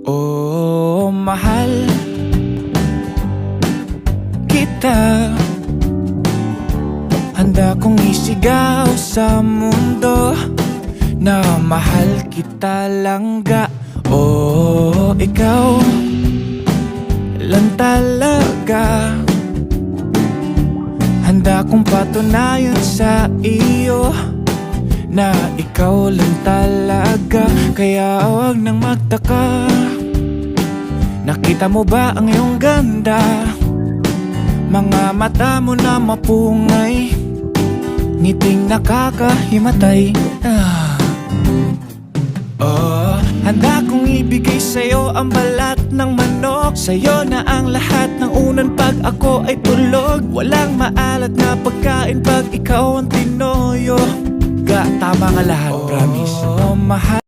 Oh, mahal kita. Handa kong isigaw sa mundo na mahal kita langga. Oh, ikaw lang talaga. Handa kong patunayan sa iyo na ikaw lang talaga. Kaya huwag nang magtaka, nakita mo ba ang iyong ganda? Mga mata mo na mapungay, ngiting nakakahimatay. Oh, handa kong ibigay sa'yo ang balat ng manok. Sa'yo na ang lahat ng unan pag ako ay tulog. Walang maalat na pagkain pag ikaw ang tinoyo. Tama nga lahat, promise. Oh, mahal